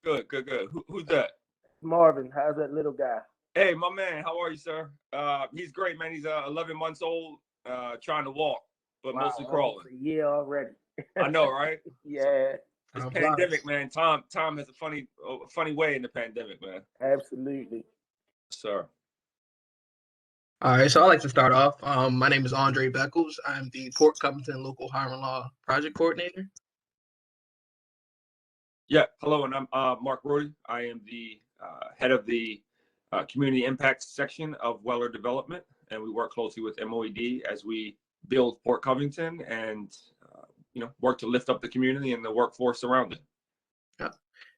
Good, good, good. Who's that? Marvin, how's that little guy? Hey, my man. How are you, sir? He's great, man. He's 11 months old, trying to walk, but Wow, mostly almost crawling. a year already. I know, right? So Yeah, this Time pandemic, flies. man. Time has a funny way in the pandemic, man. absolutely. Sir. All right, so I'd like to start off. My name is Andre Beckles. I'm the Port Covington Local Hiring Law Project Coordinator. Yeah. Hello, and I'm Mark Brody. I am the head of the community impact section of Weller Development, and we work closely with MOED as we build Port Covington and work to lift up the community and the workforce around it. Yeah.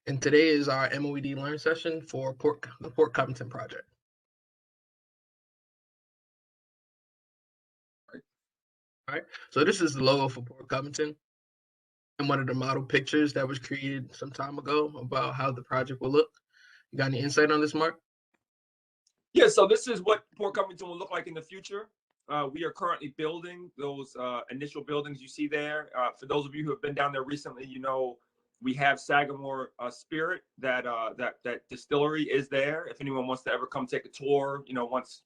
And today is our MOED Learn session for the Port Covington project. All right, so this is the logo for Port Covington and one of the model pictures that was created some time ago about how the project will look. You got any insight on this, Mark? Yeah, so this is what Port Covington will look like in the future. We are currently building those initial buildings you see there. For those of you who have been down there recently, we have Sagamore Spirit. That distillery is there. If anyone wants to ever come take a tour, once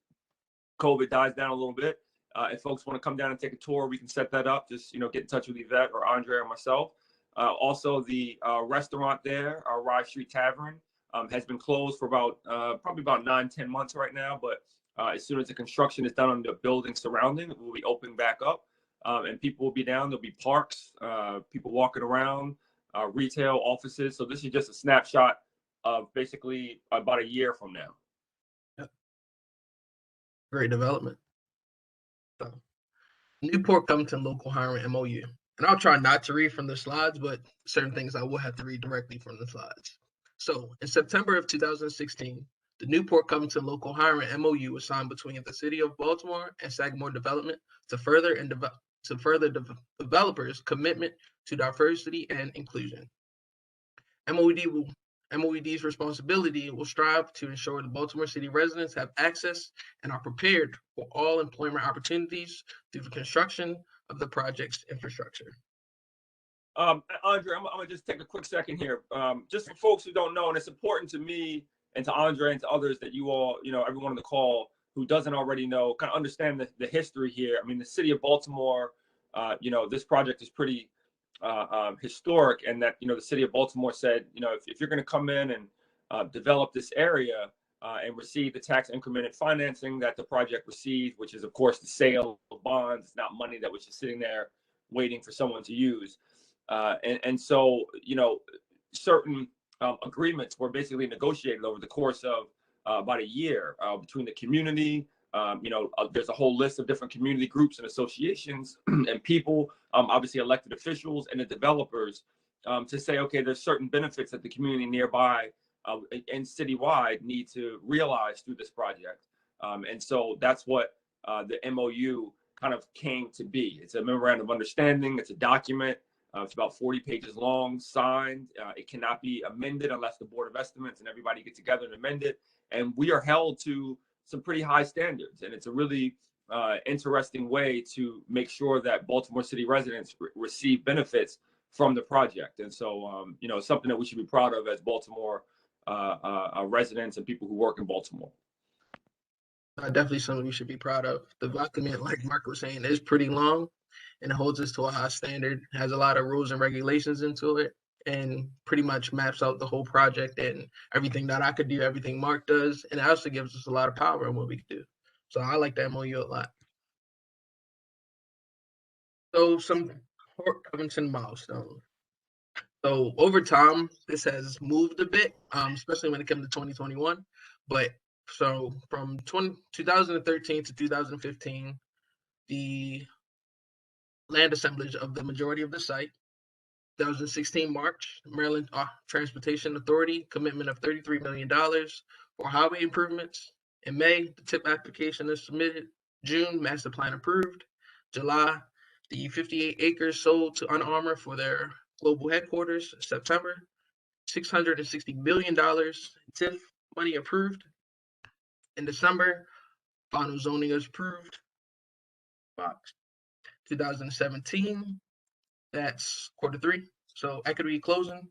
COVID dies down a little bit, if folks want to come down and take a tour, we can set that up. Just get in touch with Yvette or Andre or myself. Also, the restaurant there, our Rye Street Tavern, has been closed for probably about 9-10 months right now. But as soon as the construction is done on the building surrounding, it will be opening back up, and people will be down. There'll be parks, people walking around, retail, offices. So this is just a snapshot of basically about a year from now. Yep. Great development. So, Newport Covington Local Hiring MOU. And I'll try not to read from the slides, but certain things I will have to read directly from the slides. So, in September of 2016, the Newport Covington Local Hiring MOU was signed between the City of Baltimore and Sagamore Development to further developers' commitment to diversity and inclusion. MOED's responsibility will strive to ensure the Baltimore City residents have access and are prepared for all employment opportunities through the construction of the project's infrastructure. Andre, I'm gonna just take a quick second here. Just for folks who don't know, and it's important to me and to Andre and to others that you all, everyone on the call who doesn't already know, kind of understand the history here. I mean, the city of Baltimore, this project is pretty historic, and that the city of Baltimore said, if you're going to come in and develop this area and receive the tax incremented financing that the project received, which is of course the sale of bonds, it's not money that was just sitting there waiting for someone to use, and so certain agreements were basically negotiated over the course of about a year between the community. There's a whole list of different community groups and associations and people, obviously elected officials and the developers, to say, okay, there's certain benefits that the community nearby and citywide need to realize through this project. And so that's what the MOU kind of came to be. It's a memorandum of understanding. It's a document. It's about 40 pages long, signed. It cannot be amended unless the Board of Estimates and everybody get together and amend it. And we are held to some pretty high standards. And it's a really interesting way to make sure that Baltimore City residents receive benefits from the project. And so, it's something that we should be proud of as Baltimore residents and people who work in Baltimore. Definitely something we should be proud of. The document, like Mark was saying, is pretty long and it holds us to a high standard, has a lot of rules and regulations into it, and pretty much maps out the whole project and everything that I could do, everything Mark does, and it also gives us a lot of power in what we can do. So I like the MOU a lot. So some Port Covington milestones. So over time, this has moved a bit, especially when it comes to 2021. But so from 2013 to 2015, the land assemblage of the majority of the site. 2016 March, Maryland Transportation Authority commitment of $33 million for highway improvements. In May, the TIP application is submitted. June, master plan approved. July, the 58 acres sold to Under Armour for their global headquarters. September, $660 million TIF money approved. In December, final zoning is approved. 2017, that's quarter three. So equity closing.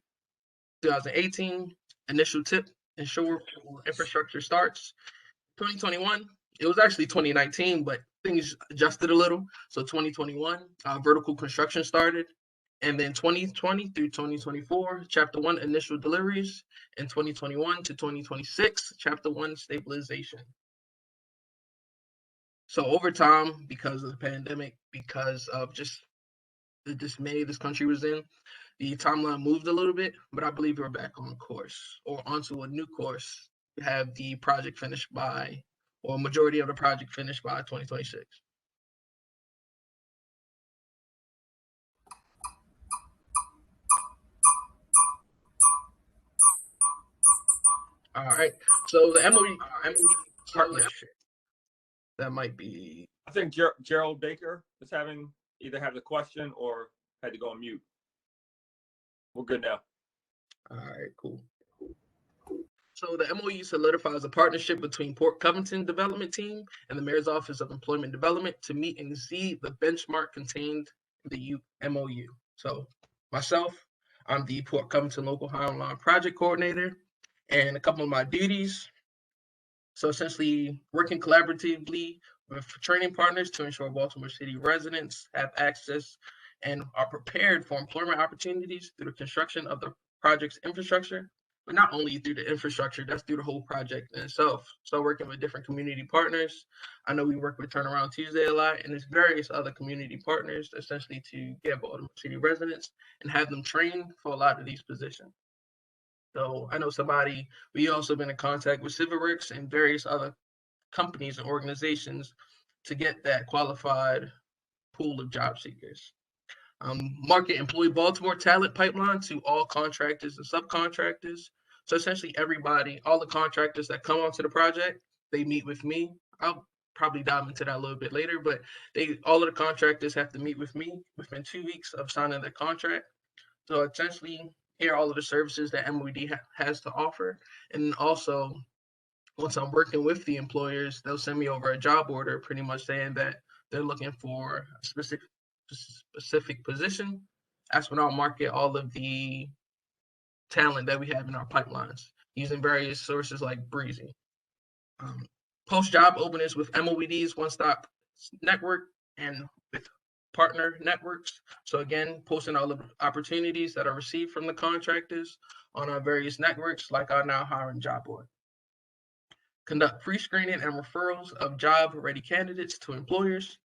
2018, initial tip ensure infrastructure starts. 2021, it was actually 2019, but things adjusted a little. So 2021, vertical construction started. And then 2020 through 2024, Chapter 1 initial deliveries. And 2021 to 2026, Chapter 1 stabilization. So over time, because of the pandemic, because of just the dismay this country was in, the timeline moved a little bit, but I believe we're back on course or onto a new course to have the project finished by, or majority of the project finished by 2026. All right. So the MOE partnership, that might be. I think Gerald Baker is either have the question or had to go on mute. We're good now. All right, cool. So the MOU solidifies a partnership between Port Covington Development Team and the Mayor's Office of Employment Development to meet and exceed the benchmark contained in the MOU. So myself, I'm the Port Covington Local Hiring Line Project Coordinator, and a couple of my duties. So essentially working collaboratively with training partners to ensure Baltimore City residents have access and are prepared for employment opportunities through the construction of the project's infrastructure, but not only through the infrastructure, that's through the whole project in itself. So working with different community partners. I know we work with Turnaround Tuesday a lot, and there's various other community partners essentially to get Baltimore City residents and have them trained for a lot of these positions. So I know we also been in contact with CivilWorks and various other companies and organizations to get that qualified pool of job seekers. Market employee Baltimore talent pipeline to all contractors and subcontractors. So essentially everybody, all the contractors that come onto the project, they meet with me. I'll probably dive into that a little bit later, but all of the contractors have to meet with me within 2 weeks of signing their contract. So essentially hear all of the services that MOED has to offer. And also, once I'm working with the employers, they'll send me over a job order pretty much saying that they're looking for a specific position. That's when I'll market all of the talent that we have in our pipelines using various sources like Breezy. Post job openings with MOED's one-stop network and with partner networks. So again, posting all the opportunities that are received from the contractors on our various networks like our Now Hiring job board. Conduct pre-screening and referrals of job-ready candidates to employers.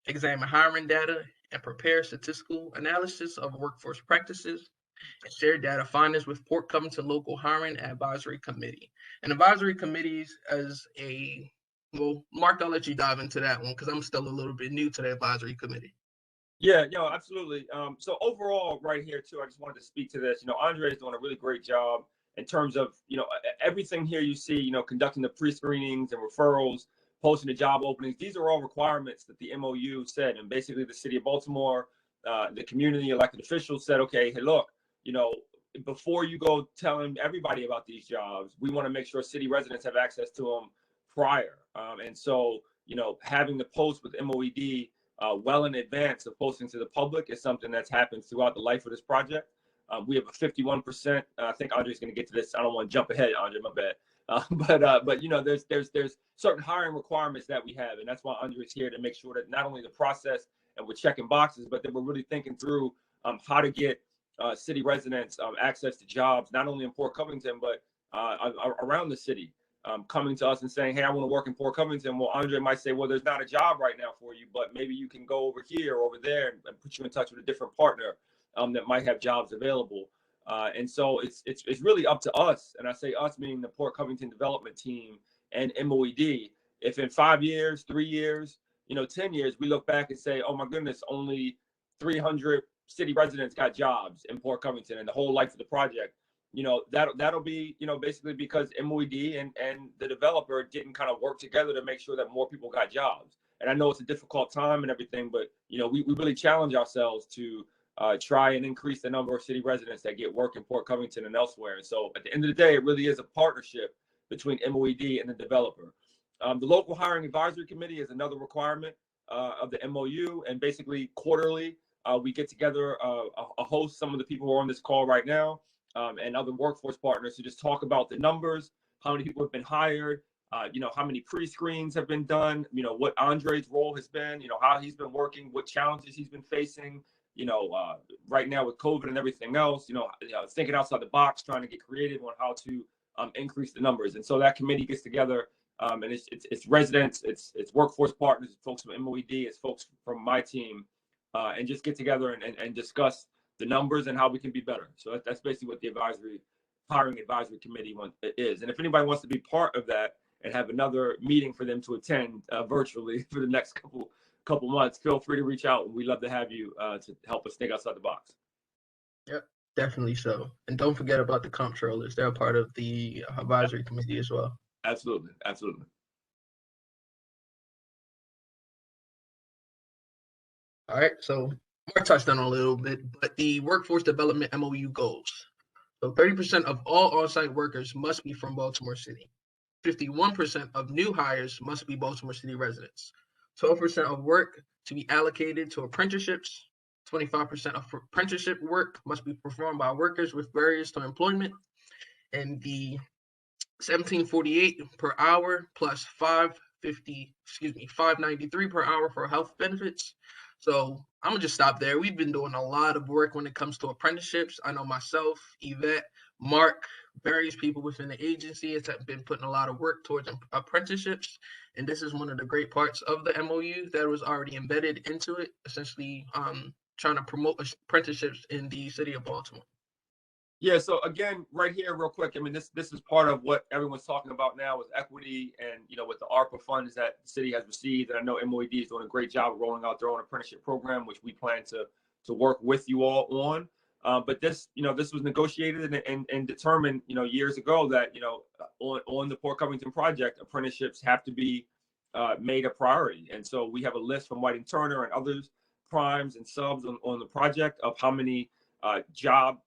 Examine hiring data and prepare statistical analysis of workforce practices. And share data findings with Port Covington Local Hiring Advisory Committee. And advisory committees well, Mark, I'll let you dive into that one because I'm still a little bit new to the advisory committee. Yeah, absolutely. So overall, right here too, I just wanted to speak to this. Andre is doing a really great job in terms of, everything here you see, conducting the pre-screenings and referrals, posting the job openings. These are all requirements that the MOU said, and basically the city of Baltimore, the community elected officials said, okay, hey, look, before you go telling everybody about these jobs, we want to make sure city residents have access to them prior. And so, having the post with MOED well in advance of posting to the public is something that's happened throughout the life of this project. We have a 51%. I think Andre's going to get to this. I don't want to jump ahead, Andre, my bad. But there's certain hiring requirements that we have, and that's why Andre's here to make sure that not only the process and we're checking boxes, but that we're really thinking through how to get city residents access to jobs, not only in Port Covington, but around the city. Coming to us and saying, hey, I want to work in Port Covington. Well, Andre might say, well, there's not a job right now for you, but maybe you can go over here or over there and put you in touch with a different partner that might have jobs available. And so it's really up to us. And I say us meaning the Port Covington Development Team and MOED. If in 5 years, 3 years, 10 years, we look back and say, oh my goodness, only 300 city residents got jobs in Port Covington and the whole life of the project. That'll be, basically because MOED and the developer didn't kind of work together to make sure that more people got jobs. And I know it's a difficult time and everything, but, we really challenge ourselves to try and increase the number of city residents that get work in Port Covington and elsewhere. And so at the end of the day, it really is a partnership between MOED and the developer. The local hiring advisory committee is another requirement of the MOU. And basically quarterly, we get together a host, some of the people who are on this call right now, and other workforce partners to just talk about the numbers, how many people have been hired, how many pre-screens have been done, what Andre's role has been, how he's been working, what challenges he's been facing, right now with COVID and everything else, thinking outside the box, trying to get creative on how to increase the numbers. And so that committee gets together, and it's residents, it's workforce partners, it's folks from MOED, it's folks from my team, and just get together and discuss the numbers and how we can be better. So that's basically what the hiring advisory committee is. And if anybody wants to be part of that and have another meeting for them to attend virtually for the next couple months, feel free to reach out. We'd love to have you to help us think outside the box. Yep, definitely so. And don't forget about the comptrollers. They're a part of the advisory committee as well. Absolutely. Absolutely. All right, so Mark touched on a little bit, but the workforce development MOU goals. So 30% of all on-site workers must be from Baltimore City. 51% of new hires must be Baltimore City residents. 12% of work to be allocated to apprenticeships. 25% of apprenticeship work must be performed by workers with barriers to employment. And the 1748 per hour plus 593 per hour for health benefits. So I'm gonna just stop there. We've been doing a lot of work when it comes to apprenticeships. I know myself, Yvette, Mark, various people within the agency have been putting a lot of work towards apprenticeships. And this is one of the great parts of the MOU that was already embedded into it, essentially trying to promote apprenticeships in the city of Baltimore. Yeah, so again, right here, real quick, I mean, this is part of what everyone's talking about now with equity and, with the ARPA funds that the city has received. And I know MOED is doing a great job of rolling out their own apprenticeship program, which we plan to work with you all on. But this was negotiated and determined, years ago that, on the Port Covington project, apprenticeships have to be made a priority. And so we have a list from Whiting Turner and others, primes and subs on the project of how many job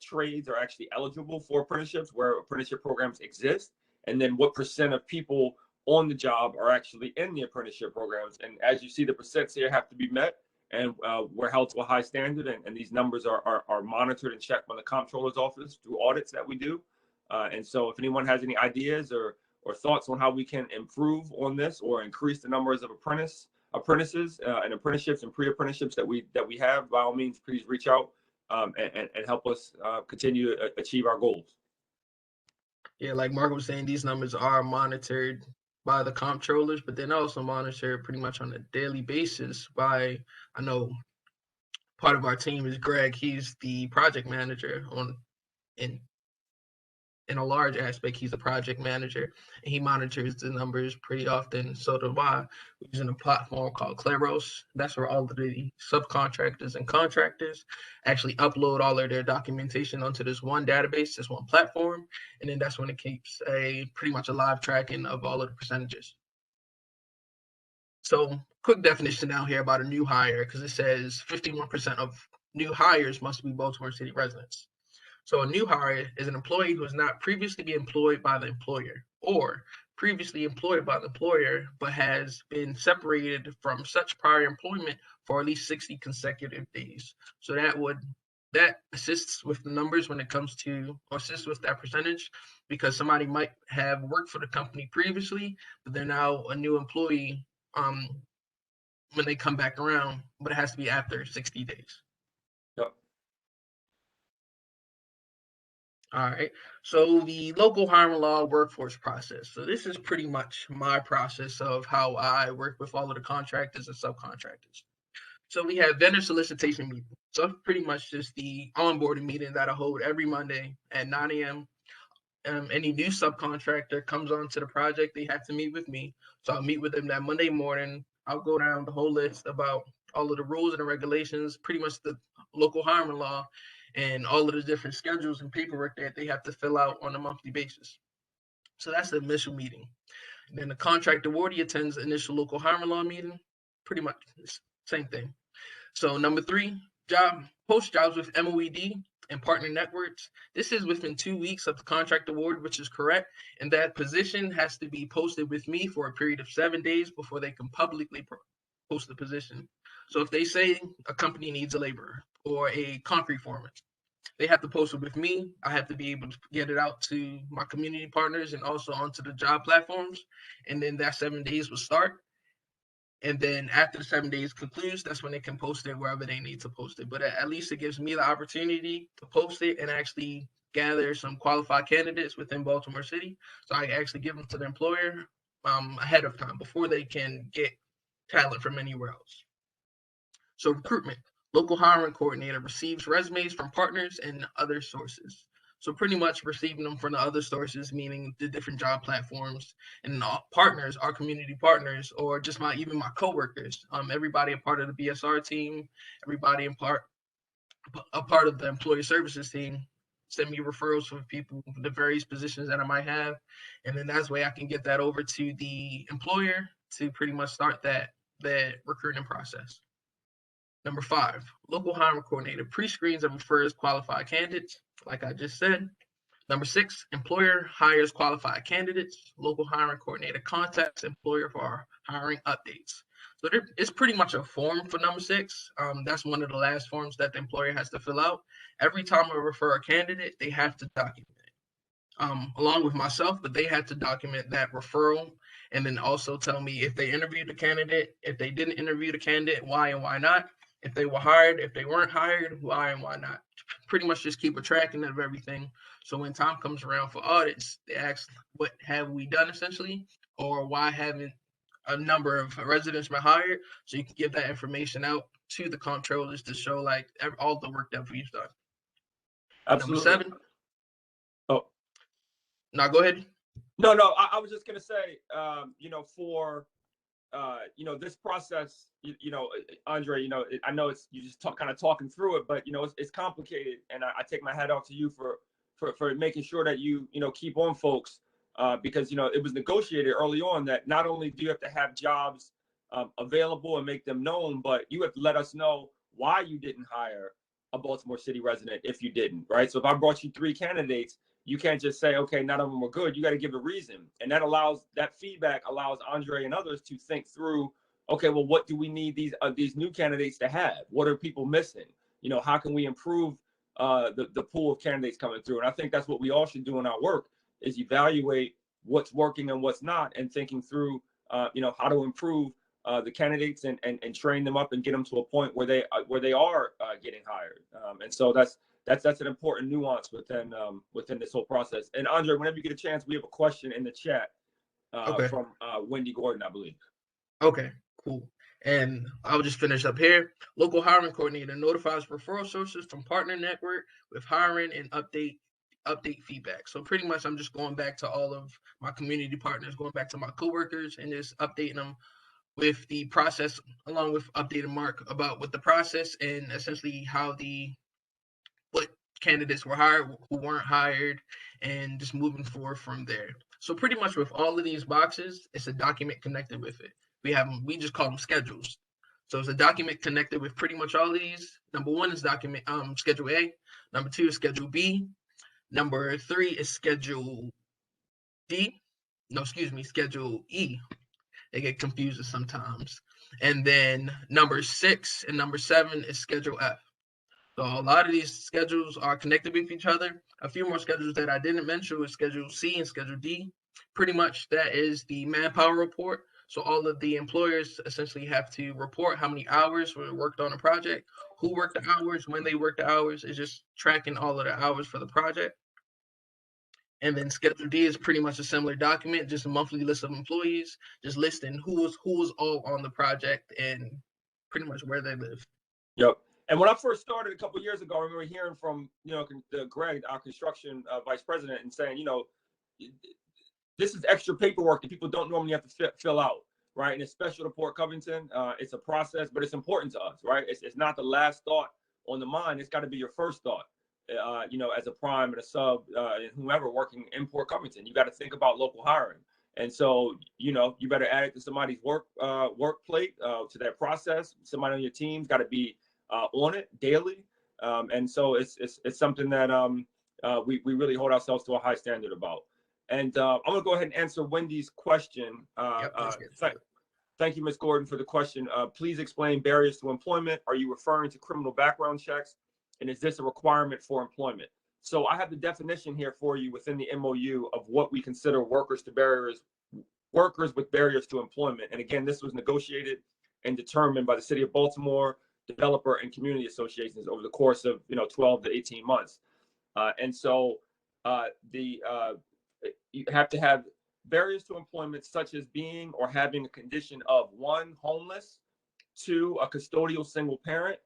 trades are actually eligible for apprenticeships, where apprenticeship programs exist, and then what percent of people on the job are actually in the apprenticeship programs. And as you see, the percents here have to be met, and we're held to a high standard, and these numbers are monitored and checked by the comptroller's office through audits that we do. And so if anyone has any ideas or thoughts on how we can improve on this or increase the numbers of apprentices and apprenticeships and pre-apprenticeships that we have, by all means, please reach out. And help us continue to achieve our goals. Yeah, like Mark was saying, these numbers are monitored by the comptrollers, but then also monitored pretty much on a daily basis by, I know part of our team is Greg. He's the project manager in a large aspect, he's a project manager, and he monitors the numbers pretty often. So do I. We're using a platform called Claros. That's where all of the subcontractors and contractors actually upload all of their documentation onto this one database, this one platform, and then that's when it keeps pretty much a live tracking of all of the percentages. So quick definition down here about a new hire, because it says 51% of new hires must be Baltimore City residents. So a new hire is an employee who has not previously been employed by the employer or previously employed by the employer, but has been separated from such prior employment for at least 60 consecutive days. So that assists with the numbers when it comes to, or assists with that percentage, because somebody might have worked for the company previously, but they're now a new employee when they come back around, but it has to be after 60 days. Yep. All right. So the local hiring law workforce process. So this is pretty much my process of how I work with all of the contractors and subcontractors. So we have vendor solicitation meetings. So it's pretty much just the onboarding meeting that I hold every Monday at 9 a.m. Any new subcontractor comes onto the project, they have to meet with me. So I'll meet with them that Monday morning. I'll go down the whole list about all of the rules and the regulations, pretty much the local hiring law, and all of the different schedules and paperwork that they have to fill out on a monthly basis. So that's the initial meeting. And then the contract awardee attends the initial local hiring law meeting, pretty much same thing. So number 3, post jobs with MOED and partner networks. This is within 2 weeks of the contract award, which is correct. And that position has to be posted with me for a period of 7 days before they can publicly post the position. So if they say a company needs a laborer or a concrete foreman, they have to post it with me. I have to be able to get it out to my community partners and also onto the job platforms. And then that 7 days will start. And then after the 7 days concludes, that's when they can post it wherever they need to post it. But at least it gives me the opportunity to post it and actually gather some qualified candidates within Baltimore City, so I can actually give them to the employer ahead of time before they can get talent from anywhere else. So recruitment, local hiring coordinator receives resumes from partners and other sources. So pretty much receiving them from the other sources, meaning the different job platforms, and partners, our community partners, or just even my coworkers. Everybody a part of the BSR team, everybody a part of the employee services team. Send me referrals from people, the various positions that I might have, and then that's way I can get that over to the employer to pretty much start that recruiting process. Number 5, local hiring coordinator pre-screens and refers qualified candidates, like I just said. Number 6, employer hires qualified candidates. Local hiring coordinator contacts employer for hiring updates. So it's pretty much a form for number 6. That's one of the last forms that the employer has to fill out. Every time I refer a candidate, they have to document it, along with myself, but they had to document that referral and then also tell me if they interviewed the candidate, if they didn't interview the candidate, why and why not, if they were hired, if they weren't hired, why and why not. Pretty much just keep a tracking of everything. So when time comes around for audits, they ask, what have we done essentially, or why haven't a number of residents been hired? So you can give that information out to the comptrollers to show like all the work that we've done. Absolutely. Number 7. Oh, now go ahead. No, I was just gonna say, for this process, Andre, I know it's you just kind of talking through it, but it's complicated, and I take my hat off to you for making sure that you keep on folks, because it was negotiated early on that not only do you have to have jobs available and make them known, but you have to let us know why you didn't hire a Baltimore City resident if you didn't, right? So if I brought you 3 candidates, you can't just say, okay, none of them were good. You got to give a reason. And that feedback allows Andre and others to think through, okay, well, what do we need these new candidates to have? What are people missing? How can we improve the pool of candidates coming through? And I think that's what we all should do in our work, is evaluate what's working and what's not, and thinking through, how to improve the candidates and train them up and get them to a point where they are getting hired. And so that's an important nuance within this whole process. And Andre, whenever you get a chance, we have a question in the chat from Wendy Gordon, I believe. Okay, cool. And I'll just finish up here. Local hiring coordinator notifies referral sources from partner network with hiring and update feedback. So pretty much I'm just going back to all of my community partners, going back to my coworkers, and just updating them with the process, along with updating Mark about what the process and essentially what candidates were hired, who weren't hired, and just moving forward from there. So pretty much with all of these boxes, it's a document connected with it. We just call them schedules. So it's a document connected with pretty much all of these. Number 1 is document Schedule A. Number 2 is Schedule B. Number 3 is Schedule D. No, excuse me, Schedule E. They get confused sometimes. And then number 6 and number 7 is Schedule F. So a lot of these schedules are connected with each other. A few more schedules that I didn't mention was Schedule C and Schedule D. Pretty much that is the manpower report. So all of the employers essentially have to report how many hours were worked on a project, who worked the hours, when they worked the hours. It's just tracking all of the hours for the project. And then Schedule D is pretty much a similar document, just a monthly list of employees, just listing who was all on the project and pretty much where they live. Yep. And when I first started a couple of years ago, I remember hearing from Greg, our construction vice president, and saying, this is extra paperwork that people don't normally have to fill out, right? And it's special to Port Covington. It's a process, but it's important to us, right? It's not the last thought on the mind. It's got to be your first thought. As a prime and a sub, and whomever working in Port Covington, you got to think about local hiring. And so, you better add it to somebody's work plate, to that process. Somebody on your team's got to be on it daily. And so it's something that we really hold ourselves to a high standard about. And I'm going to go ahead and answer Wendy's question. Thank you, Ms. Gordon, for the question. Please explain barriers to employment. Are you referring to criminal background checks? And is this a requirement for employment? So I have the definition here for you within the MOU of what we consider workers with barriers to employment. And again, this was negotiated and determined by the city of Baltimore, developer and community associations over the course of 12 to 18 months. And so you have to have barriers to employment such as being or having a condition of 1, homeless, 2, a custodial single parent,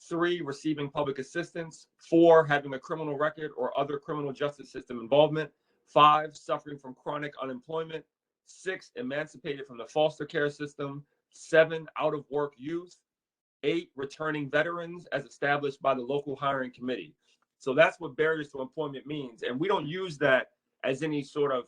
3, receiving public assistance, 4, having a criminal record or other criminal justice system involvement, 5, suffering from chronic unemployment, 6, emancipated from the foster care system, 7, out of work youth, 8, returning veterans as established by the local hiring committee. So that's what barriers to employment means. And we don't use that as any sort of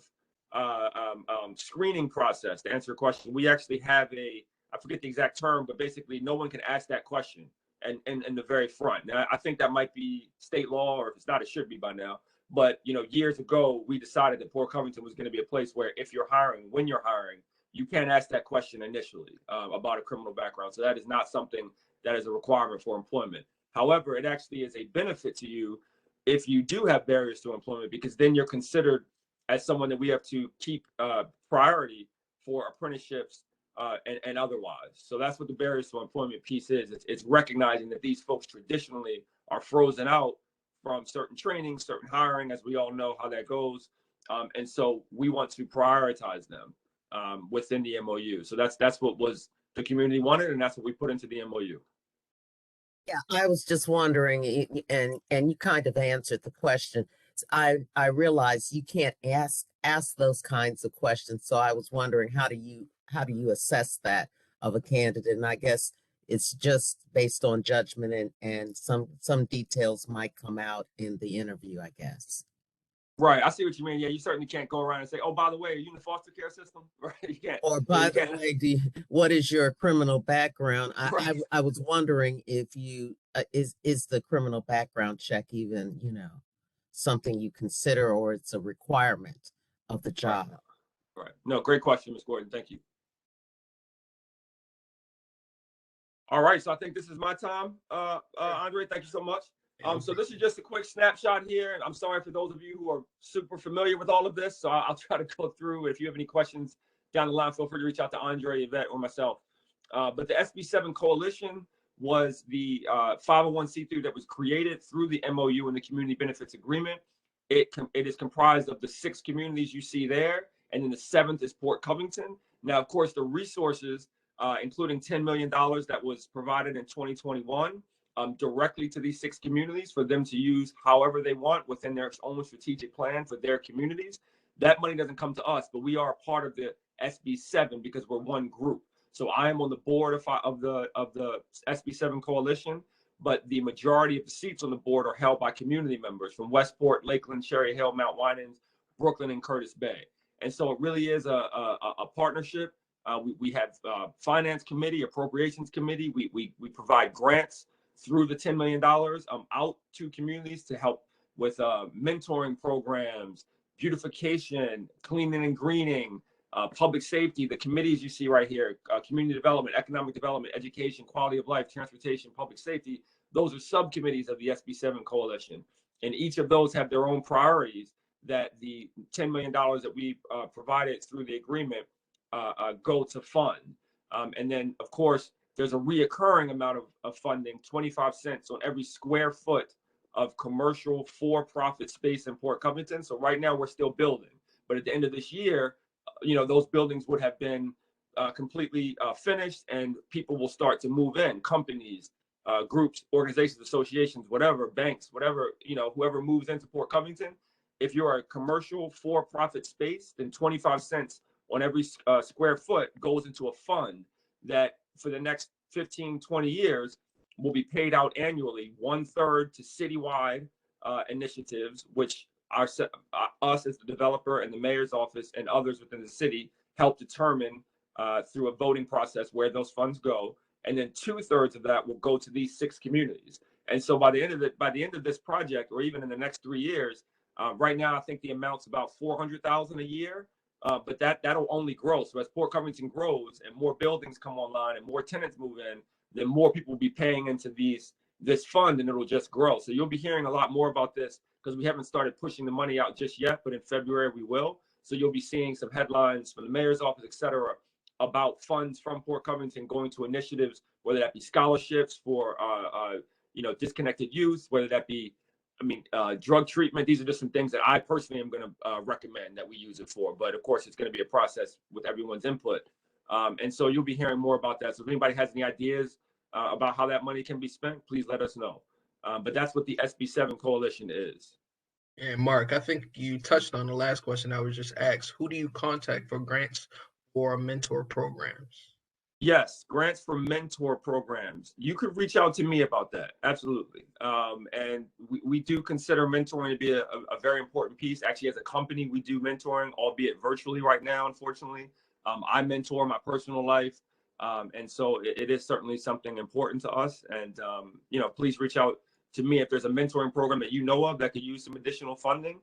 screening process to answer a question. We actually have I forget the exact term, but basically no one can ask that question and in the very front. Now, I think that might be state law, or if it's not, it should be by now. But, years ago, we decided that Port Covington was going to be a place where if you're hiring, when you're hiring, you can't ask that question initially about a criminal background. So that is not something that is a requirement for employment. However, it actually is a benefit to you if you do have barriers to employment, because then you're considered as someone that we have to keep priority for apprenticeships and otherwise. So that's what the barriers to employment piece is. It's recognizing that these folks traditionally are frozen out from certain training, certain hiring, as we all know how that goes. And so we want to prioritize them within the MOU. So that's what was the community wanted, and that's what we put into the MOU. Yeah, I was just wondering, and you kind of answered the question. I realize you can't ask those kinds of questions, so I was wondering how do you assess that of a candidate? And I guess it's just based on judgment, and some details might come out in the interview, I guess. Right, I see what you mean. Yeah, you certainly can't go around and say, "Oh, by the way, are you in the foster care system?" Right, you can't. Or by the way, what is your criminal background? I was wondering if you is the criminal background check even something you consider, or it's a requirement of the job? Right. No, great question, Ms. Gordon. Thank you. All right, so I think this is my time, Andre. Thank you so much. So this is just a quick snapshot here, and I'm sorry for those of you who are super familiar with all of this. So I'll try to go through. If you have any questions down the line, feel free to reach out to Andre, Yvette, or myself. But the SB7 Coalition was the 501c3 that was created through the MOU and the Community Benefits Agreement. It is comprised of the 6 communities you see there, and then the 7th is Port Covington. Now, of course, the resources, including $10 million that was provided in 2021, directly to these 6 communities for them to use however they want within their own strategic plan for their communities. That money doesn't come to us, but we are a part of the SB7 because we're one group. So I am on the board of the SB7 Coalition, but the majority of the seats on the board are held by community members from Westport, Lakeland, Cherry Hill, Mount Winans, Brooklyn, and Curtis Bay. And so it really is a partnership. We have finance committee, appropriations committee. We provide grants through the $10 million out to communities to help with mentoring programs, beautification, cleaning and greening, public safety, the committees you see right here, community development, economic development, education, quality of life, transportation, public safety. Those are subcommittees of the SB7 Coalition. And each of those have their own priorities that the $10 million that we provided through the agreement go to fund. And then, of course, there's a reoccurring amount of funding, 25 cents on every square foot of commercial for-profit space in Port Covington. So right now we're still building, but at the end of this year, those buildings would have been completely finished, and people will start to move in, companies, groups, organizations, associations, whatever, banks, whatever, whoever moves into Port Covington. If you're a commercial for-profit space, then 25 cents on every square foot goes into a fund that for the next 15, 20 years will be paid out annually, 1/3 to citywide initiatives, which us as the developer and the mayor's office and others within the city help determine through a voting process where those funds go. And then 2/3 of that will go to these 6 communities. And so by the end of this project, or even in the next 3 years, right now I think the amount's about $400,000 a year. But that'll only grow. So as Port Covington grows and more buildings come online and more tenants move in, then more people will be paying into these this fund, and it'll just grow. So you'll be hearing a lot more about this because we haven't started pushing the money out just yet, but in February we will. So you'll be seeing some headlines from the mayor's office, et cetera, about funds from Port Covington going to initiatives, whether that be scholarships for disconnected youth, whether that be drug treatment. These are just some things that I personally am going to recommend that we use it for. But of course, it's going to be a process with everyone's input. And so you'll be hearing more about that. So if anybody has any ideas about how that money can be spent, please let us know. But that's what the SB7 coalition is. And Mark, I think you touched on the last question I was just asked. Who do you contact for grants or mentor programs? Yes, grants for mentor programs. You could reach out to me about that. Absolutely. And we do consider mentoring to be a very important piece. Actually, as a company, we do mentoring, albeit virtually right now, unfortunately. I mentor my personal life. And so it is certainly something important to us. And, please reach out to me if there's a mentoring program that you know of that could use some additional funding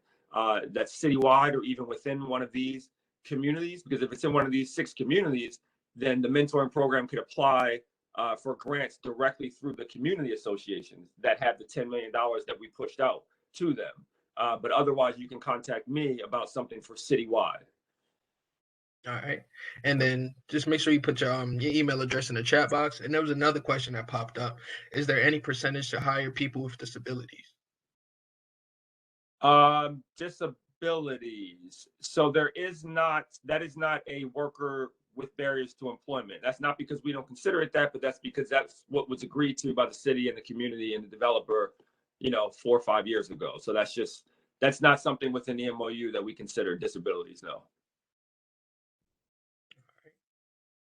that's citywide or even within one of these communities. Because if it's in one of these 6 communities, then the mentoring program could apply for grants directly through the community associations that have the $10 million that we pushed out to them. But otherwise, you can contact me about something for citywide. All right. And then just make sure you put your email address in the chat box. And there was another question that popped up. Is there any percentage to hire people with disabilities? Disabilities. So that is not a worker with barriers to employment. That's not because we don't consider it that, but that's because that's what was agreed to by the city and the community and the developer, 4 or 5 years ago. So that's not something within the MOU that we consider disabilities, no.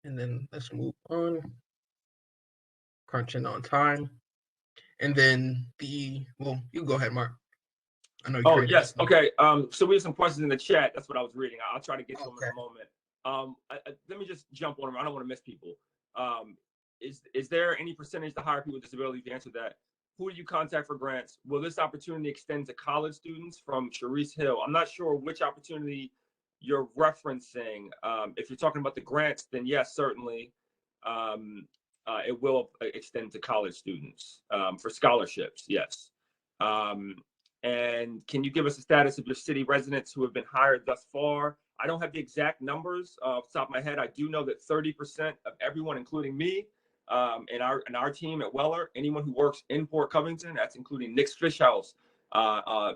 And then let's move on. Crunching on time. And then you go ahead, Mark. I know you. Oh, yes. Okay. So we have some questions in the chat. That's what I was reading. I'll try to get to them in a moment. Let me just jump on them. I don't want to miss people. Is there any percentage to hire people with disabilities? The answer to that. Who do you contact for grants? Will this opportunity extend to college students? From Sharice Hill. I'm not sure which opportunity you're referencing. If you're talking about the grants, then yes, certainly. It will extend to college students for scholarships. Yes. And can you give us a status of your city residents who have been hired thus far? I don't have the exact numbers off the top of my head. I do know that 30% of everyone, including me, and our team at Weller, anyone who works in Port Covington, that's including Nick's Fish House,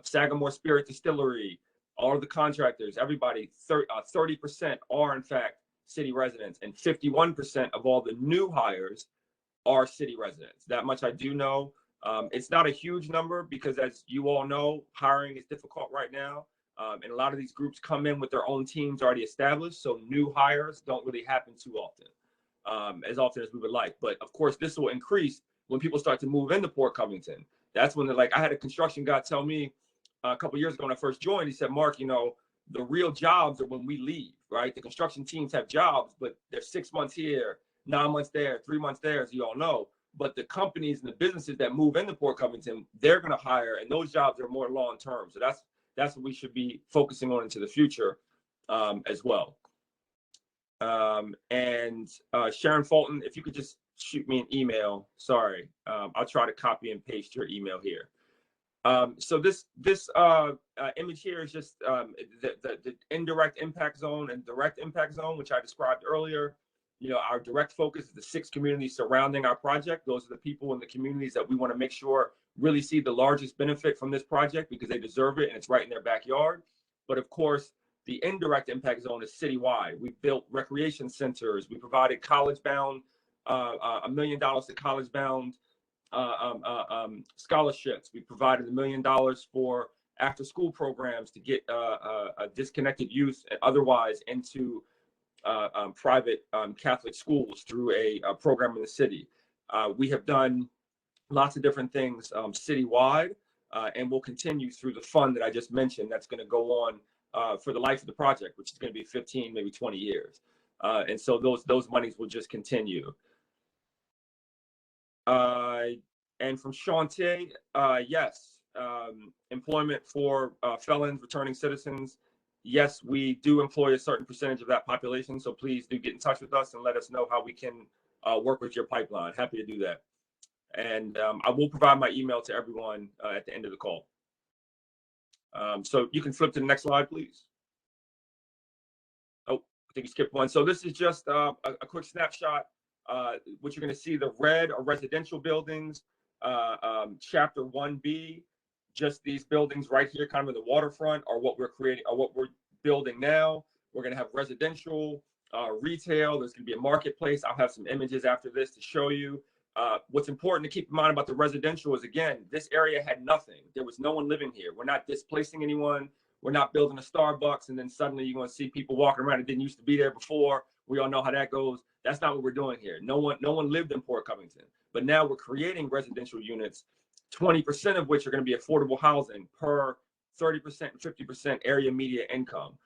Sagamore Spirit Distillery, all of the contractors, everybody, 30% are in fact city residents, and 51% of all the new hires are city residents. That much I do know. It's not a huge number because, as you all know, hiring is difficult right now. And a lot of these groups come in with their own teams already established. So new hires don't really happen too often, as often as we would like. But of course, this will increase when people start to move into Port Covington. That's when I had a construction guy tell me a couple of years ago when I first joined, he said, Mark, the real jobs are when we leave, right? The construction teams have jobs, but they're 6 months here, 9 months there, 3 months there, as you all know. But the companies and the businesses that move into Port Covington, they're going to hire, and those jobs are more long term. So that's what we should be focusing on into the future as well. And Sharon Fulton, if you could just shoot me an email. Sorry, I'll try to copy and paste your email here. So this image here is just the indirect impact zone and direct impact zone, which I described earlier. Our direct focus is the 6 communities surrounding our project. Those are the people in the communities that we want to make sure really see the largest benefit from this project because they deserve it and it's right in their backyard. But of course, the indirect impact zone is citywide. We built recreation centers. We provided college-bound, $1 million to college-bound scholarships. We provided $1 million for after-school programs to get disconnected youth and otherwise into private Catholic schools through a program in the city. We have done lots of different things citywide, and we'll continue through the fund that I just mentioned that's going to go on for the life of the project, which is going to be 15, maybe 20 years. And so those monies will just continue. And from Shantae, yes, employment for felons, returning citizens. Yes, we do employ a certain percentage of that population. So please do get in touch with us and let us know how we can work with your pipeline. Happy to do that. And I will provide my email to everyone at the end of the call. So you can flip to the next slide, please. Oh, I think you skipped one. So this is just a quick snapshot. What you're going to see, the red are residential buildings, chapter 1B, just these buildings right here, kind of in the waterfront, are what we're creating, are what we're building now. We're going to have residential, retail. There's going to be a marketplace. I'll have some images after this to show you. What's important to keep in mind about the residential is, again, this area had nothing. There was no one living here. We're not displacing anyone. We're not building a Starbucks and then suddenly you're going to see people walking around that didn't used to be there before. We all know how that goes. That's not what we're doing here. No one lived in Port Covington. But now we're creating residential units, 20% of which are going to be affordable housing per 30% and 50% area media income,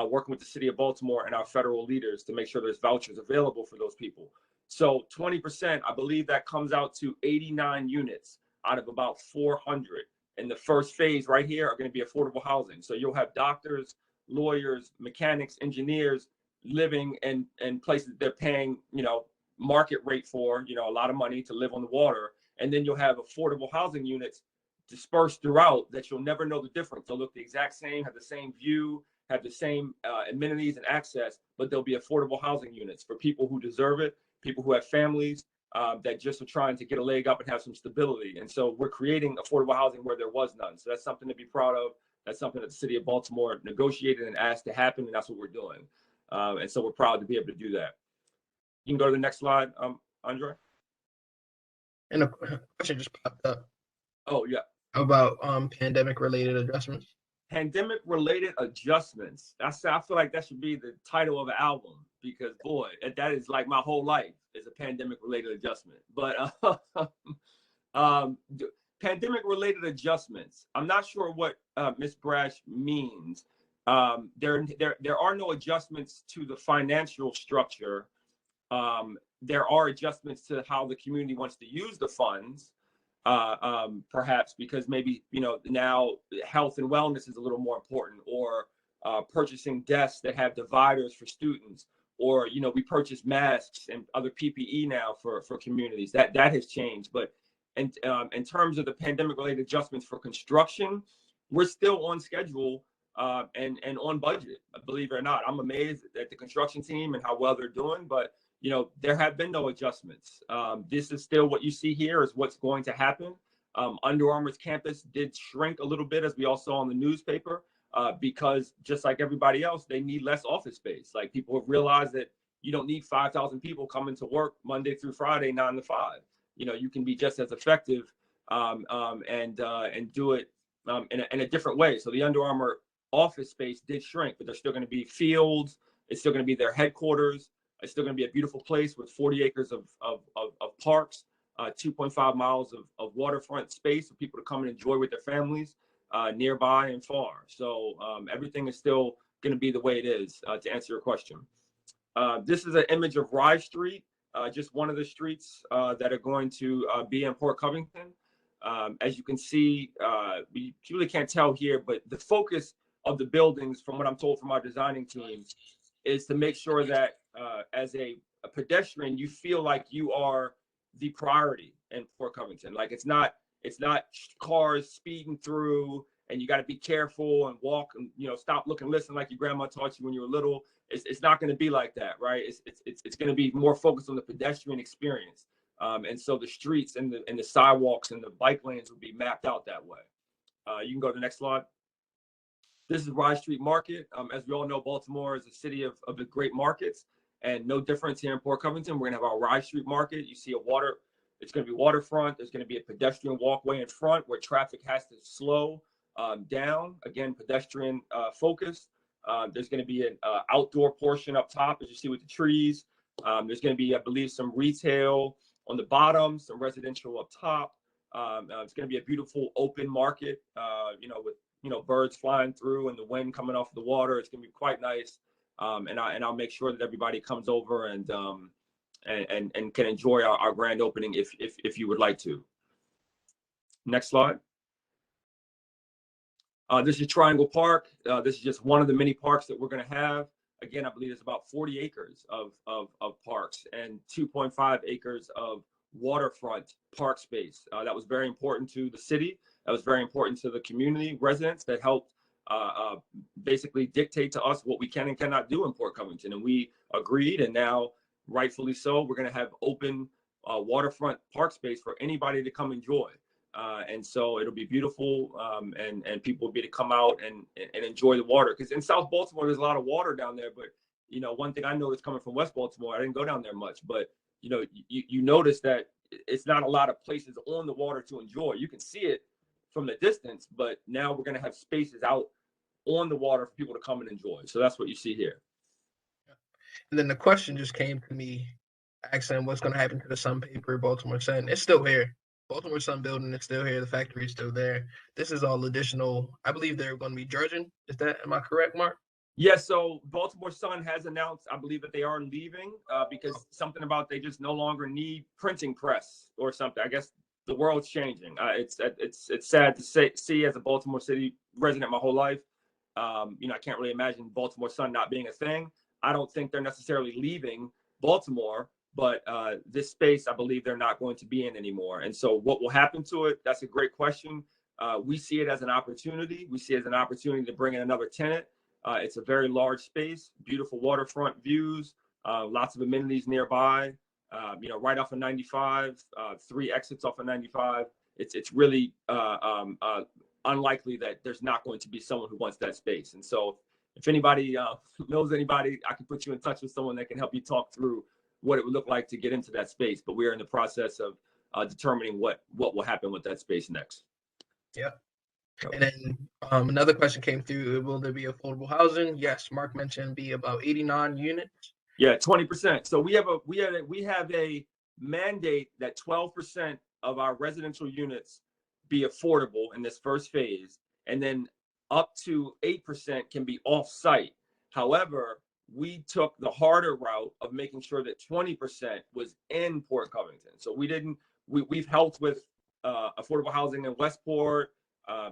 working with the city of Baltimore and our federal leaders to make sure there's vouchers available for those people. So 20%, I believe that comes out to 89 units out of about 400. In the first phase right here are going to be affordable housing. So you'll have doctors, lawyers, mechanics, engineers living in places they're paying, market rate for, a lot of money to live on the water. And then you'll have affordable housing units dispersed throughout that you'll never know the difference. They'll look the exact same, have the same view, have the same amenities and access, but they'll be affordable housing units for people who deserve it, people who have families, that just are trying to get a leg up and have some stability. And so we're creating affordable housing where there was none. So that's something to be proud of. That's something that the city of Baltimore negotiated and asked to happen, and that's what we're doing. And so we're proud to be able to do that. You can go to the next slide, Andre. And a question just popped up. Oh, yeah. About pandemic-related adjustments. Pandemic-related adjustments. I feel like that should be the title of an album because, boy, that is like my whole life is a pandemic-related adjustment. But pandemic-related adjustments, I'm not sure what Ms. Brash means. There are no adjustments to the financial structure. There are adjustments to how the community wants to use the funds. Perhaps because maybe, now health and wellness is a little more important, or purchasing desks that have dividers for students, or, we purchase masks and other PPE now for communities. That has changed. But in terms of the pandemic related adjustments for construction, we're still on schedule and on budget, believe it or not. I'm amazed at the construction team and how well they're doing, but there have been no adjustments. This is still what you see here is what's going to happen. Under Armour's campus did shrink a little bit, as we all saw in the newspaper, because just like everybody else, they need less office space. Like, people have realized that you don't need 5,000 people coming to work Monday through Friday, 9 to 5. You can be just as effective and do it in a different way. So the Under Armour office space did shrink, but there's still going to be fields. It's still going to be their headquarters. It's still going to be a beautiful place with 40 acres of parks, 2.5 miles of waterfront space for people to come and enjoy with their families, nearby and far. So everything is still going to be the way it is, to answer your question. This is an image of Rye Street, just one of the streets that are going to be in Port Covington. As you can see, you really can't tell here, but the focus of the buildings, from what I'm told from our designing team, is to make sure that as a pedestrian, you feel like you are the priority in Port Covington. Like, it's not cars speeding through and you got to be careful and walk and, stop, look, and listen like your grandma taught you when you were little. It's not going to be like that, right? It's going to be more focused on the pedestrian experience. And so the streets and the sidewalks and the bike lanes will be mapped out that way. You can go to the next slide. This is Rye Street Market. As we all know, Baltimore is a city of the great markets, and no difference here in Port Covington. We're gonna have our Rye Street Market. You see it's gonna be waterfront. There's gonna be a pedestrian walkway in front where traffic has to slow down. Again, pedestrian focused. There's gonna be an outdoor portion up top, as you see with the trees. There's gonna be, I believe, some retail on the bottom, some residential up top. It's gonna be a beautiful open market, with birds flying through and the wind coming off the water. It's gonna be quite nice, and I'll make sure that everybody comes over and can enjoy our grand opening if you would like to. Next slide. This is Triangle Park. This is just one of the many parks that we're gonna have. Again, I believe it's about 40 acres of parks and 2.5 acres of waterfront park space. That was very important to the city. That was very important to the community residents that helped basically dictate to us what we can and cannot do in Port Covington. And we agreed, and now, rightfully so, we're going to have open waterfront park space for anybody to come enjoy. And so it'll be beautiful, and people will be able to come out and enjoy the water. Because in South Baltimore, there's a lot of water down there. But, you know, one thing I noticed coming from West Baltimore, I didn't go down there much, but, you know, you notice that it's not a lot of places on the water to enjoy. You can see it from the distance, but now we're going to have spaces out on the water for people to come and enjoy. So that's what you see here. And then the question just came to me, asking what's going to happen to the Sun Paper Baltimore Sun. It's still here. Baltimore Sun building is still here. The factory is still there. This is all additional. I believe they're going to be dredging. Am I correct, Mark? Yes, so Baltimore Sun has announced, I believe, that they are leaving because something about they just no longer need printing press or something. I guess the world's changing. It's sad to see as a Baltimore City resident my whole life. You know, I can't really imagine Baltimore Sun not being a thing. I don't think they're necessarily leaving Baltimore, but this space, I believe they're not going to be in anymore. And so what will happen to it? That's a great question. We see it as an opportunity. We see it as an opportunity to bring in another tenant. It's a very large space, beautiful waterfront views, lots of amenities nearby, you know, right off of 95, 3 exits off of 95. It's really unlikely that there's not going to be someone who wants that space. And so if anybody knows anybody, I can put you in touch with someone that can help you talk through what it would look like to get into that space. But we're in the process of determining what will happen with that space next. Yeah. And then another question came through. Will there be affordable housing? Yes, Mark mentioned be about 89 units. Yeah, 20%. So we have a mandate that 12% of our residential units be affordable in this first phase, and then up to 8% can be off-site. However, we took the harder route of making sure that 20% was in Port Covington. So we've helped with affordable housing in Westport. I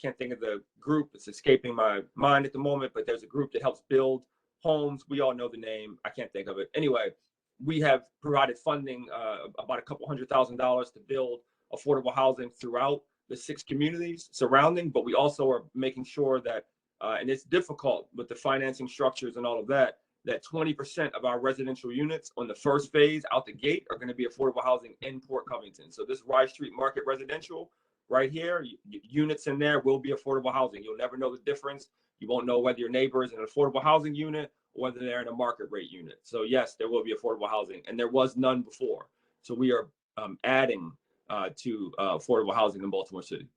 can't think of the group. It's escaping my mind at the moment, but there's a group that helps build homes. We all know the name. I can't think of it. Anyway, we have provided funding about $200,000 to build affordable housing throughout the 6 communities surrounding, but we also are making sure that, and it's difficult with the financing structures and all of that, that 20% of our residential units on the first phase out the gate are going to be affordable housing in Port Covington. So this Rye Street Market residential right here, units in there will be affordable housing. You'll never know the difference. You won't know whether your neighbor is in an affordable housing unit or whether they're in a market rate unit. So yes, there will be affordable housing, and there was none before. So we are adding to affordable housing in Baltimore City.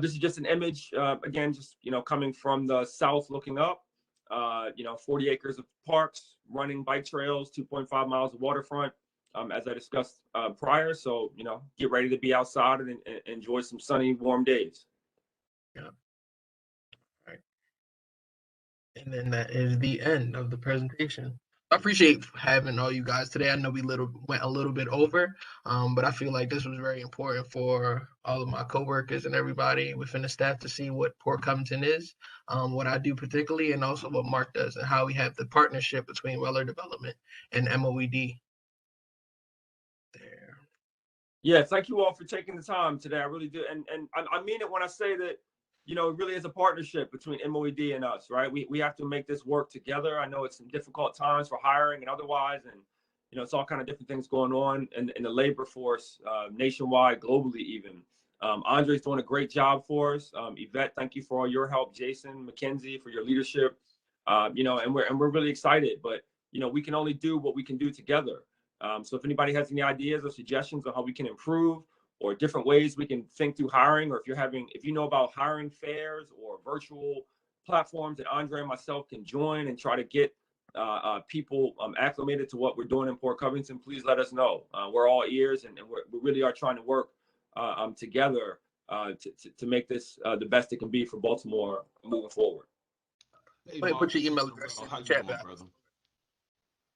This is just an image, again, just, you know, coming from the south looking up, you know, 40 acres of parks, running bike trails, 2.5 miles of waterfront, as I discussed prior. So, you know, get ready to be outside and enjoy some sunny, warm days. Yeah. All right. And then that is the end of the presentation. I appreciate having all you guys today. I know we went a little bit over, but I feel like this was very important for all of my coworkers and everybody within the staff to see what Port Covington is, what I do particularly, and also what Mark does and how we have the partnership between Weller Development and MOED. There. Yeah, thank you all for taking the time today. I really do. And I mean it when I say that, you know, it really is a partnership between MOED and us, right? We have to make this work together. I know it's some difficult times for hiring and otherwise, and, you know, it's all kind of different things going on in the labor force nationwide, globally even. Andre's doing a great job for us. Yvette, thank you for all your help. Jason, Mackenzie, for your leadership. You know, and we're really excited, but, you know, we can only do what we can do together. So if anybody has any ideas or suggestions on how we can improve or different ways we can think through hiring, or if you know about hiring fairs or virtual platforms that Andre and myself can join and try to get people acclimated to what we're doing in Port Covington, please let us know. We're all ears, and we really are trying to work together to make this the best it can be for Baltimore moving forward. Hey, Wait, Mark, put your this email is address Darrell. in How the you chat doing, box. brother?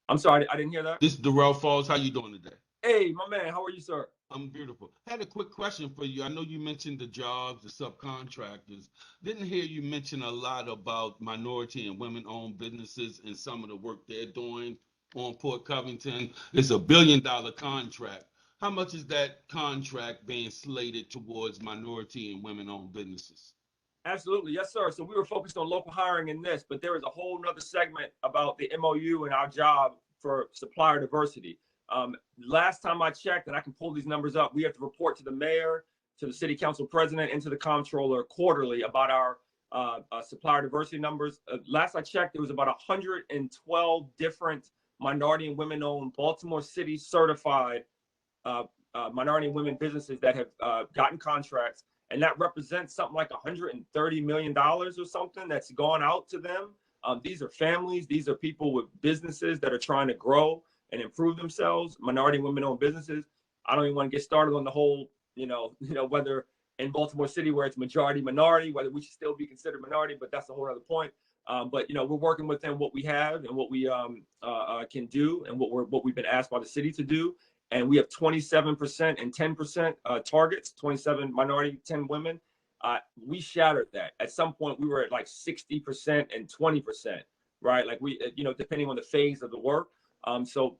I'm sorry, I didn't hear that. This is Darrell Falls. How you doing today? Hey, my man, how are you, sir? I'm beautiful. Had a quick question for you. I know you mentioned the jobs, the subcontractors. Didn't hear you mention a lot about minority and women-owned businesses and some of the work they're doing on Port Covington. It's a billion-dollar contract. How much is that contract being slated towards minority and women-owned businesses? Absolutely, yes, sir. So we were focused on local hiring in this, but there is a whole nother segment about the MOU and our job for supplier diversity. Last time I checked, and I can pull these numbers up, we have to report to the mayor, to the city council president, and to the comptroller quarterly about our supplier diversity numbers. Last I checked, there was about 112 different minority and women-owned Baltimore City certified minority and women businesses that have gotten contracts, and that represents something like $130 million or something that's gone out to them. These are families, these are people with businesses that are trying to grow and improve themselves, minority and women-owned businesses. I don't even want to get started on the whole, whether in Baltimore City where it's majority minority, whether we should still be considered minority, but that's a whole other point. But we're working within what we have and what we can do and what we've been asked by the city to do. And we have 27% and 10% targets, 27 minority, 10 women. We shattered that. At some point, we were at like 60% and 20%, right? Like we, depending on the phase of the work. So,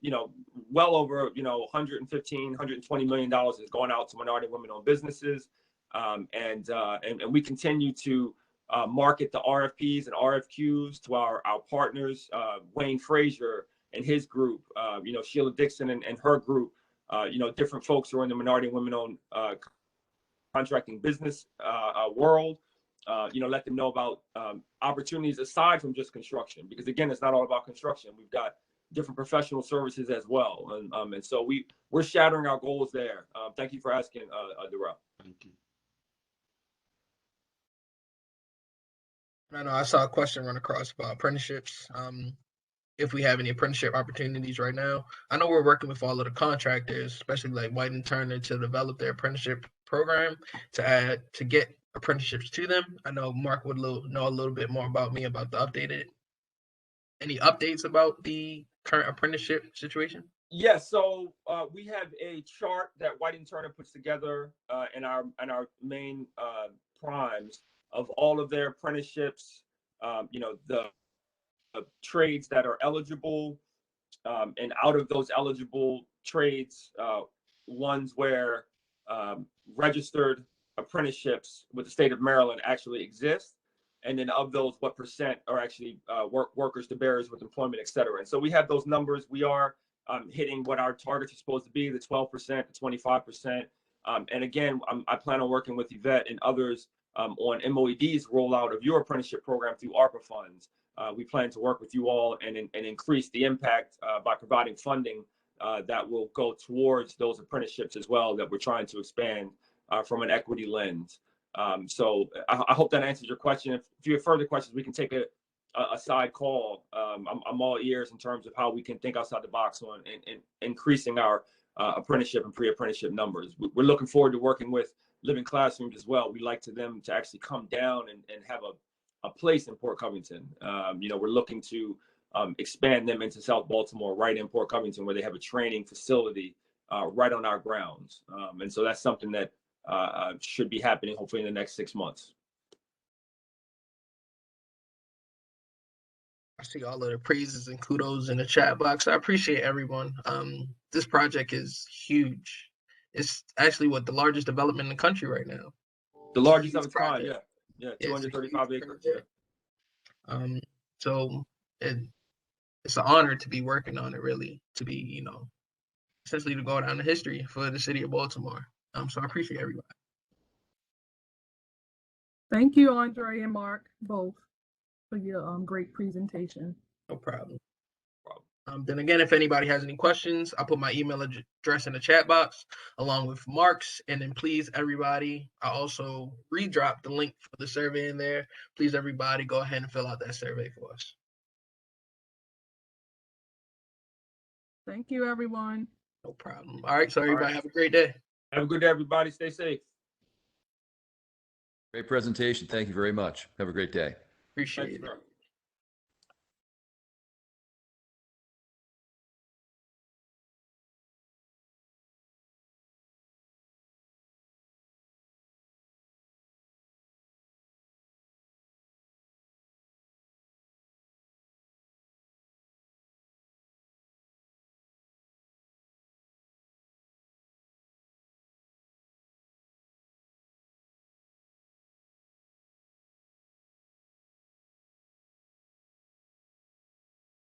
well over, 115, $120 million is going out to minority women-owned businesses. And we continue to market the RFPs and RFQs to our partners, Wayne Frazier and his group, Sheila Dixon and her group, different folks who are in the minority and women-owned contracting business world, let them know about opportunities aside from just construction, because again, it's not all about construction. We've got different professional services as well. And so we're shattering our goals there. Thank you for asking, Darrell. Thank you. I know I saw a question run across about apprenticeships. If we have any apprenticeship opportunities right now. I know we're working with all of the contractors, especially like White and Turner, to develop their apprenticeship program to get apprenticeships to them. I know Mark would know a little bit more about me about the updated. Any updates about the current apprenticeship situation? Yes, so we have a chart that White and Turner puts together in our main primes of all of their apprenticeships. The trades that are eligible, and out of those eligible trades, ones where registered apprenticeships with the state of Maryland actually exist, and then of those, what percent are actually workers to bearers with employment, et cetera. And so we have those numbers. We are hitting what our targets are supposed to be, the 12%, the 25%. And again, I plan on working with Yvette and others on MOED's rollout of your apprenticeship program through ARPA funds. We plan to work with you all and increase the impact by providing funding that will go towards those apprenticeships as well that we're trying to expand from an equity lens. So I hope that answers your question. If you have further questions, we can take a side call. I'm all ears in terms of how we can think outside the box on increasing our apprenticeship and pre-apprenticeship numbers. We're looking forward to working with Living Classrooms as well. We'd like them to actually come down and have a place in Port Covington. We're looking to expand them into South Baltimore, right in Port Covington, where they have a training facility right on our grounds. And so that's something that should be happening hopefully in the next 6 months. I see all of the praises and kudos in the chat box. I appreciate everyone. This project is huge. It's actually the largest development in the country right now. The largest of its kind, yeah, 235 acres. Yeah. So it's an honor to be working on it, really, to be, essentially to go down in history for the city of Baltimore. So I appreciate everybody. Thank you, Andre and Mark, both, for your great presentation. No problem. Then again, if anybody has any questions, I'll put my email address in the chat box along with Mark's. And then please, everybody, I also redrop the link for the survey in there. Please, everybody, go ahead and fill out that survey for us. Thank you, everyone. No problem. All right, so everybody have a great day. Have a good day, everybody. Stay safe. Great presentation. Thank you very much. Have a great day. Appreciate it.